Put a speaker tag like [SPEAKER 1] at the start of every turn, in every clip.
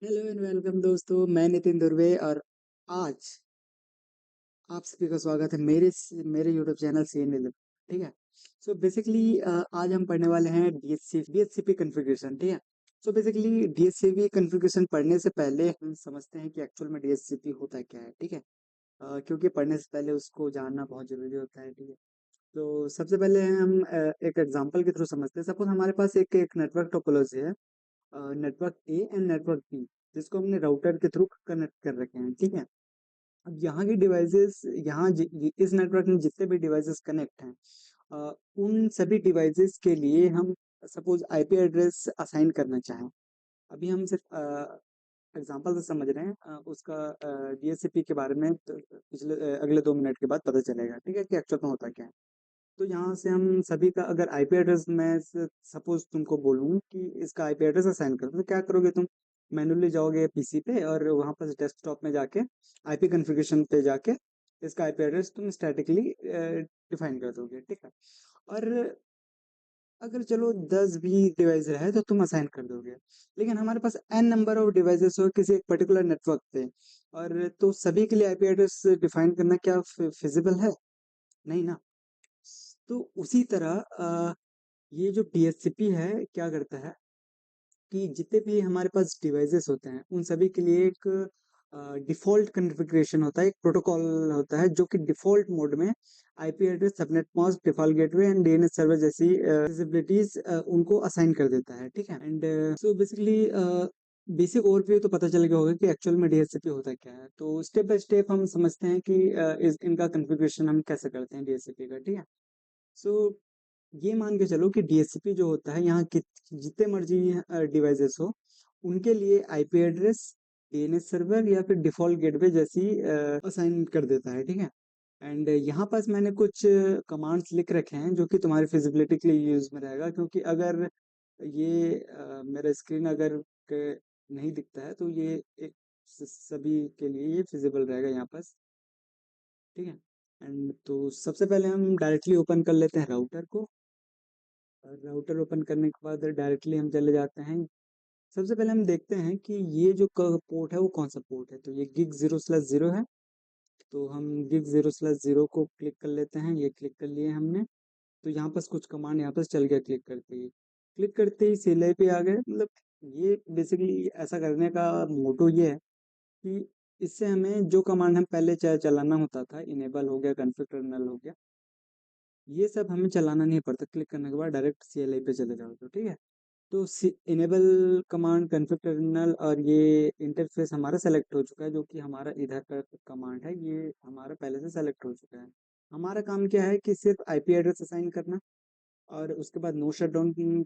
[SPEAKER 1] Hello and welcome दोस्तों, मैं नितिन दुर्वे और आज आप सभी का स्वागत है मेरे यूट्यूब चैनल सी एन। ठीक है। सो बेसिकली आज हम पढ़ने वाले हैं डीएचसीपी कॉन्फ़िगरेशन। ठीक है। सो बेसिकली डीएचसीपी कॉन्फ़िगरेशन पढ़ने से पहले हम समझते हैं कि एक्चुअल में डीएचसीपी होता क्या है। ठीक है। क्योंकि पढ़ने से पहले उसको जानना बहुत जरूरी होता है। ठीक है। तो सबसे पहले हम एक एग्जांपल के थ्रू समझते हैं। सपोज हमारे पास एक नेटवर्क टोपोलॉजी है, network A and network B, जिसको हमने राउटर के थ्रू कनेक्ट कर रखे हैं। ठीक है। अब यहाँ की डिवाइसेस, इस नेटवर्क में जितने भी डिवाइसेस कनेक्ट हैं, उन सभी डिवाइसेस के लिए हम सपोज आईपी एड्रेस असाइन करना चाहें। अभी हम सिर्फ एग्जांपल से समझ रहे हैं, उसका डीएचसीपी के बारे में तो अगले 2 मिनट के बाद पता चलेगा। ठीक है, कि एक्चुअल में होता क्या है। तो यहाँ से हम सभी का अगर आईपी एड्रेस, मैं सपोज तुमको बोलूँ कि इसका आईपी एड्रेस असाइन कर दो, तो क्या करोगे तुम? मैन्युअली जाओगे पीसी पे और वहाँ पर डेस्कटॉप में जाके आईपी कॉन्फ़िगरेशन पे जाके इसका आईपी एड्रेस तुम स्टैटिकली डिफाइन कर दोगे। ठीक है। और अगर चलो 10 भी डिवाइस है तो तुम असाइन कर दोगे। लेकिन हमारे पास एन नंबर ऑफ डिवाइसेस हो किसी एक पर्टिकुलर नेटवर्क पे, और तो सभी के लिए आईपी एड्रेस डिफाइन करना क्या फिजिबल है? नहीं ना। तो उसी तरह ये जो डीएचसीपी है क्या करता है कि जितने भी हमारे पास डिवाइसेस होते हैं उन सभी के लिए एक डिफॉल्ट कॉन्फ़िगरेशन होता है, एक प्रोटोकॉल होता है जो कि डिफॉल्ट मोड में IP address, subnet mask, default gateway and DNS server जैसी विजिबिलिटीज उनको असाइन कर देता है। ठीक है। And so basically basic overview तो पता चल गया होगा कि एक्चुअल में डीएचसीपी होता क्या है। तो स्टेप बाय स्टेप हम समझते हैं कि इनका कॉन्फ़िगरेशन हम कैसे करते हैं डीएचसीपी का। ठीक है। सो ये मान के चलो कि डीएचसीपी जो होता है, यहाँ जितने मर्जी डिवाइसेस हो उनके लिए आईपी एड्रेस, डीएनएस सर्वर या फिर डिफॉल्ट गेटवे जैसी असाइन कर देता है। ठीक है। एंड यहाँ पास मैंने कुछ कमांड्स लिख रखे हैं जो कि तुम्हारी फिजिबिलिटी के लिए यूज में रहेगा, क्योंकि अगर ये मेरा स्क्रीन अगर नहीं दिखता है तो ये एक सभी के लिए ये फिजिबल रहेगा यहाँ पास। ठीक है। एंड तो सबसे पहले हम डायरेक्टली ओपन कर लेते हैं राउटर को, और राउटर ओपन करने के बाद डायरेक्टली हम चले जाते हैं। सबसे पहले हम देखते हैं कि ये जो पोर्ट है वो कौन सा पोर्ट है। तो ये gig 0/0 है। तो हम gig 0/0 को क्लिक कर लेते हैं। ये क्लिक कर लिए हमने। तो यहाँ पास कुछ कमांड यहाँ पास चल गया। क्लिक करते ही सीएलआई पे आ गए। मतलब ये बेसिकली ऐसा करने का मोटो ये है कि इससे हमें जो कमांड हम पहले चाहे चलाना होता था, इनेबल हो गया, कॉन्फ़िग टर्मिनल हो गया, ये सब हमें चलाना नहीं पड़ता। क्लिक करने के बाद डायरेक्ट सीएलआई पे चले जाओ तो ठीक है। तो इनेबल कमांड, कॉन्फ़िग टर्मिनल और ये इंटरफेस हमारा सेलेक्ट हो चुका है, जो कि हमारा इधर का कमांड है, ये हमारा पहले से सेलेक्ट हो चुका है। हमारा काम क्या है कि सिर्फ आईपी एड्रेस असाइन करना और उसके बाद नो शटडाउन की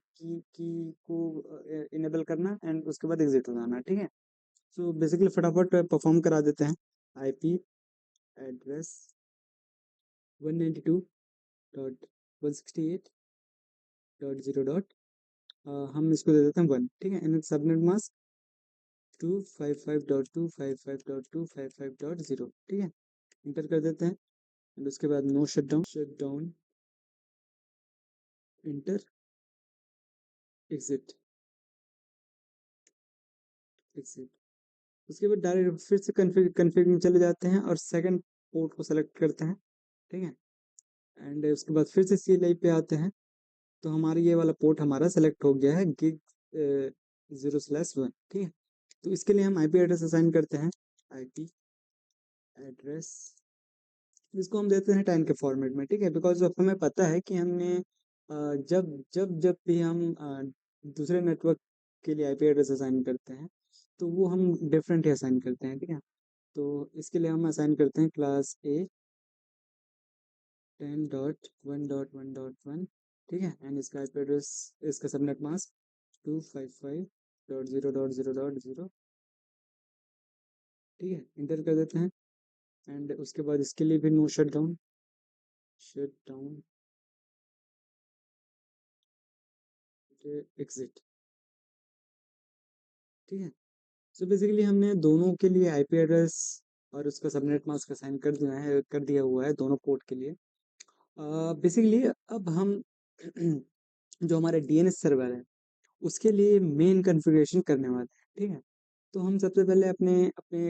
[SPEAKER 1] को इनेबल करना एंड उसके बाद एग्जिट हो जाना। ठीक है। सो बेसिकली फटाफट परफॉर्म करा देते हैं। IP address 192.168.0. हम इसको दे देते हैं 1। ठीक है। And subnet mask 255.255.255.0। ठीक है। इंटर कर देते हैं एंड उसके बाद no shut down, enter, exit, exit. उसके बाद डायरेक्ट फिर से कन्फिग में चले जाते हैं और सेकंड पोर्ट को सेलेक्ट करते हैं। ठीक है। एंड उसके बाद फिर से CLI पे आते हैं। तो हमारा ये वाला पोर्ट हमारा सेलेक्ट हो गया है, गिग 0/1। ठीक है। तो इसके लिए हम आईपी एड्रेस असाइन करते हैं। आईपी एड्रेस, इसको हम देते हैं 10 के फॉर्मेट में। ठीक है। बिकॉज अब हमें पता है कि हमने जब भी हम दूसरे नेटवर्क के लिए आईपी एड्रेस असाइन करते हैं तो वो हम डिफरेंट ही असाइन करते हैं। ठीक है। तो इसके लिए हम असाइन करते हैं क्लास ए 10.1.1.1। ठीक है। एंड इसका आईपी एड्रेस, इसका सबनेट मास्क 255.0.0.0. ठीक है। इंटर कर देते हैं एंड उसके बाद इसके लिए भी नो शट डाउन, एग्जिट। ठीक है। सो बेसिकली हमने दोनों के लिए आईपी एड्रेस और उसका सबनेट मास्क असाइन कर दिया हुआ है दोनों पोर्ट के लिए। बेसिकली अब हम जो हमारे डीएनएस सर्वर है उसके लिए मेन कॉन्फ़िगरेशन करने वाले हैं। ठीक है। तो हम सबसे पहले अपने अपने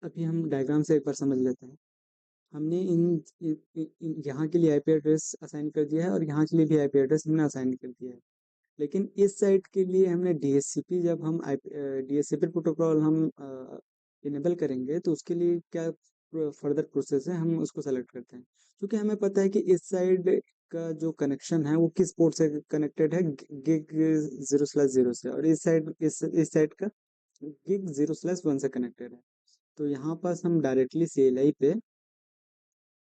[SPEAKER 1] अभी हम डायग्राम से एक बार समझ लेते हैं। हमने यहाँ के लिए आईपी एड्रेस असाइन कर दिया है और यहाँ के लिए भी आईपी एड्रेस हमने असाइन कर दिया है। लेकिन इस साइट के लिए हमने डीएचसीपी, जब हम डीएचसीपी प्रोटोकॉल हम इनेबल करेंगे तो उसके लिए क्या फर्दर प्रोसेस है, हम उसको सेलेक्ट करते हैं। क्योंकि हमें पता है कि इस साइड का जो कनेक्शन है वो किस पोर्ट से कनेक्टेड है, गिग 0/0 से, और इस साइड का गिग 0/1 से कनेक्टेड है। तो यहाँ पास हम डायरेक्टली CLI पे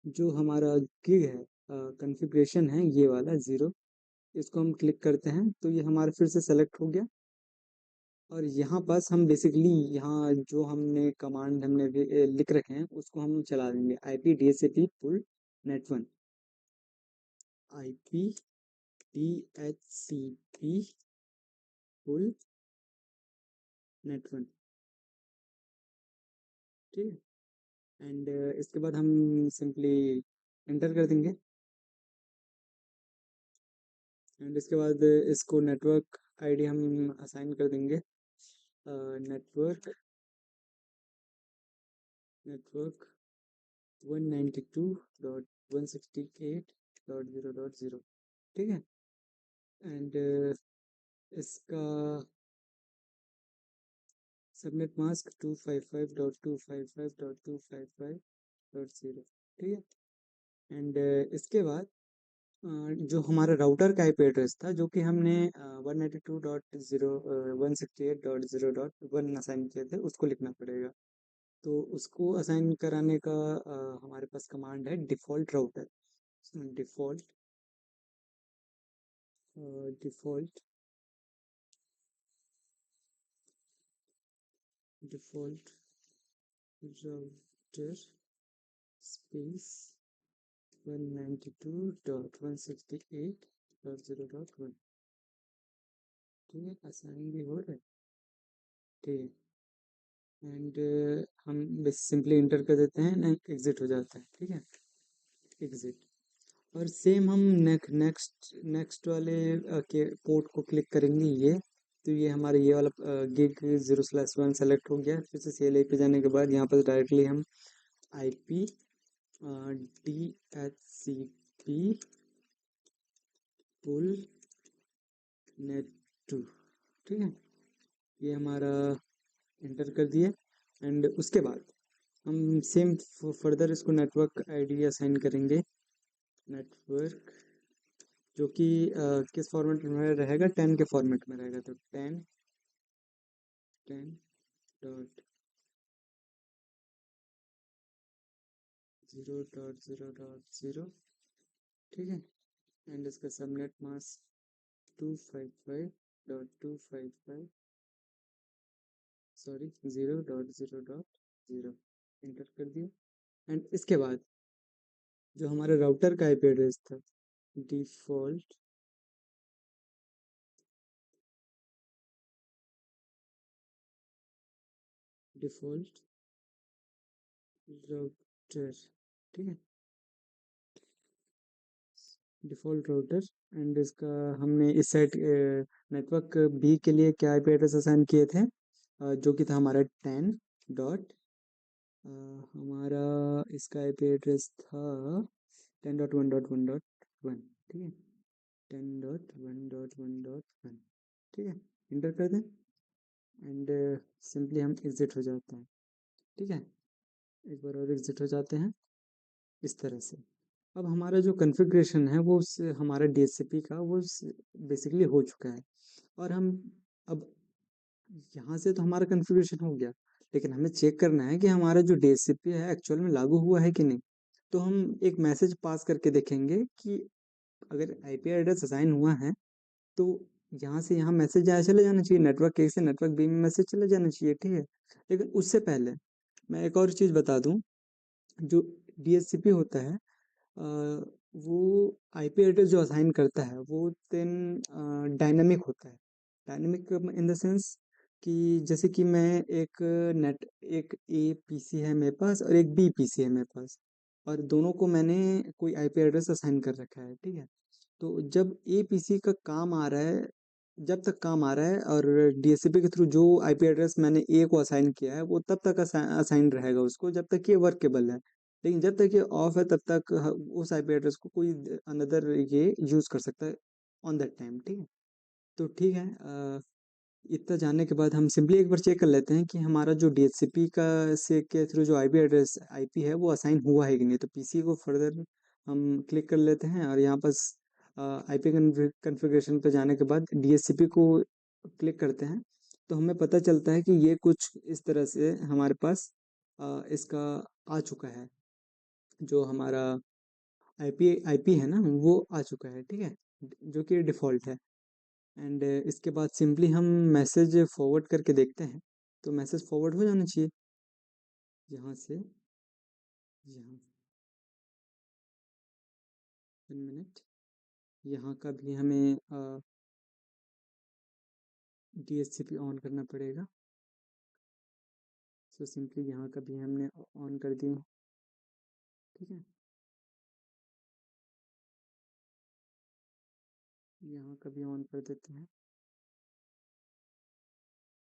[SPEAKER 1] जो हमारा गिग है, कॉन्फ़िगरेशन है ये वाला 0, इसको हम क्लिक करते हैं तो ये हमारा फिर से सेलेक्ट हो गया। और यहाँ पास हम बेसिकली यहाँ जो हमने कमांड हमने लिख रखे हैं उसको हम चला देंगे, IP DHCP पुल net1, IP DHCP पुल net1, ठीक है। एंड इसके बाद हम सिंपली एंटर कर देंगे। एंड इसके बाद इसको नेटवर्क आईडी हम असाइन कर देंगे, नेटवर्क नेटवर्क 192.168.0.0, ठीक है। एंड इसका सबनेट मास्क 255.255.255.0, ठीक है। एंड इसके बाद जो हमारा राउटर का आईपी एड्रेस था जो कि हमने 192.168.0.1 असाइन किए थे उसको लिखना पड़ेगा। तो उसको असाइन कराने का हमारे पास कमांड है default router, default default default router space 192.168.0.1, ठीक है। असाइन भी हो रहा है, ठीक है। एंड हम बस सिंपली इंटर कर देते हैं, एग्जिट हो जाता है, ठीक है, एग्जिट। और सेम हम नेक्स्ट नेक्स्ट वाले के पोर्ट को क्लिक करेंगे, ये तो ये हमारे ये वाला गिग 0/1 सेलेक्ट हो गया। फिर से CLI पे जाने के बाद यहाँ पर डायरेक्टली हम IP DHCP पुल net2, ठीक है, ये हमारा एंटर कर दिए। एंड उसके बाद हम सेम फर्दर इसको नेटवर्क आईडी असाइन करेंगे, नेटवर्क जो कि किस फॉर्मेट में रहेगा, 10 के फॉर्मेट में रहेगा। तो 10.0.0.0, ठीक है। एंड इसका सबनेट मास्क 255.255 सॉरी 0.0.0, एंटर कर दिया। एंड इसके बाद जो हमारे राउटर का आईपी एड्रेस था, डिफ़ॉल्ट डिफ़ॉल्ट राउटर, ठीक है, डिफ़ॉल्ट राउटर। एंड इसका हमने इस साइट नेटवर्क बी के लिए क्या आईपी एड्रेस असाइन किए थे, जो कि था हमारा 10 डॉट हमारा इसका आईपी एड्रेस था 10.1.1.1, ठीक है, 10.1.1.1, ठीक है, इंटर कर दें। एंड सिंपली हम एग्ज़िट हो जाते हैं, ठीक है, एक बार और एग्ज़िट हो जाते हैं इस तरह से। अब हमारा जो कॉन्फ़िगरेशन है वो हमारा DHCP का वो बेसिकली हो चुका है। और हम अब यहाँ से तो हमारा कॉन्फ़िगरेशन हो गया, लेकिन हमें चेक करना है कि हमारा जो DHCP है एक्चुअल में लागू हुआ है कि नहीं। तो हम एक मैसेज पास करके देखेंगे कि अगर आईपी एड्रेस असाइन हुआ है तो यहाँ से यहाँ मैसेज आया चले जाना चाहिए, नेटवर्क ए से नेटवर्क बी में मैसेज चले जाना चाहिए, ठीक है। लेकिन उससे पहले मैं एक और चीज़ बता दूँ, जो DHCP होता है वो आईपी एड्रेस जो असाइन करता है वो देन डायनामिक होता है। डायनामिक इन द सेंस कि जैसे कि मैं एक ए पीसी है मेरे पास और एक बी पीसी है मेरे पास, और दोनों को मैंने कोई आईपी एड्रेस असाइन कर रखा है, ठीक है। तो जब ए पीसी का काम आ रहा है जब तक काम आ रहा है और डीएचसीपी के थ्रू जो आईपी एड्रेस मैंने ए को असाइन किया है वो तब तक असाइन रहेगा उसको जब तक ये वर्केबल है। लेकिन जब तक ये ऑफ है तब तक उस आईपी एड्रेस को कोई अनदर ये यूज़ कर सकता है ऑन दैट टाइम, ठीक है। तो ठीक है, इतना जानने के बाद हम सिंपली एक बार चेक कर लेते हैं कि हमारा जो डीएचसीपी का से के थ्रू जो आईपी एड्रेस आईपी है वो असाइन हुआ है कि नहीं। तो पीसी को फर्दर हम क्लिक कर लेते हैं और यहाँ पर आईपी कॉन्फ़िगरेशन पे जाने के बाद डीएचसीपी को क्लिक करते हैं तो हमें पता चलता है कि ये कुछ इस तरह से हमारे पास इसका आ चुका है। जो हमारा आईपी है ना वो आ चुका है, ठीक है, जो कि डिफ़ॉल्ट है। एंड इसके बाद सिंपली हम मैसेज फॉरवर्ड करके देखते हैं। तो मैसेज फॉरवर्ड हो जाना चाहिए यहाँ से यहाँ। 1 मिनट, यहाँ का भी हमें डीएचसीपी ऑन करना पड़ेगा। सो सिंपली यहाँ का भी हमने ऑन कर दिया, ठीक है। यहाँ का भी ऑन कर देते हैं।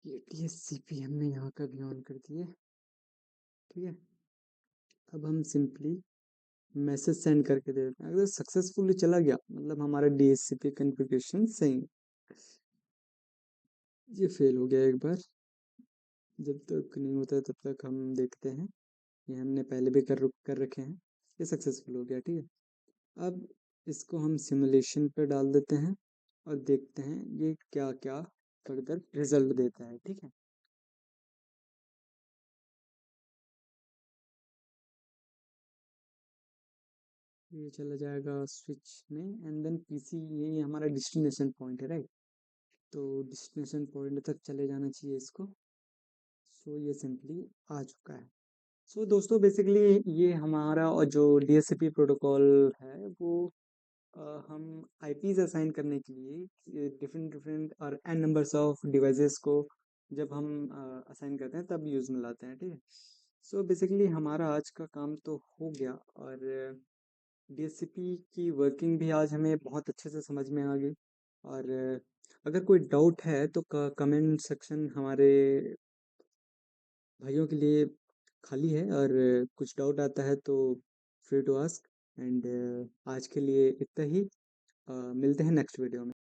[SPEAKER 1] ये डीएचसीपी हमने यहाँ का भी ऑन कर दिए, ठीक है। अब हम सिंपली मैसेज सेंड करके दे देते हैं। अगर सक्सेसफुली चला गया मतलब हमारा डीएचसीपी कॉन्फ़िगरेशन सही है। ये फेल हो गया एक बार, जब तक नहीं होता है तब तक हम देखते हैं। ये हमने पहले भी कर रखे हैं। ये सक्सेसफुल हो गया, ठीक है। अब इसको हम सिमुलेशन पे डाल देते हैं और देखते हैं ये क्या क्या फर्दर रिजल्ट देता है, ठीक है। ये चला जाएगा स्विच में एंड देन पीसी, ये हमारा डेस्टिनेशन पॉइंट है, राइट। तो डेस्टिनेशन पॉइंट तक चले जाना चाहिए इसको। सो ये सिंपली आ चुका है। सो दोस्तों बेसिकली ये हमारा और जो डीएचसीपी प्रोटोकॉल है वो हम आईपीज असाइन करने के लिए डिफरेंट डिफरेंट और एन नंबर्स ऑफ डिवाइसेस को जब हम असाइन करते हैं तब यूज़ में लाते हैं, ठीक है। सो बेसिकली हमारा आज का काम तो हो गया और डीएचसीपी की वर्किंग भी आज हमें बहुत अच्छे से समझ में आ गई। और अगर कोई डाउट है तो कमेंट सेक्शन हमारे भाइयों के लिए खाली है और कुछ डाउट आता है तो फ्री टू आस्क। एंड आज के लिए इतना ही। मिलते हैं नेक्स्ट वीडियो में।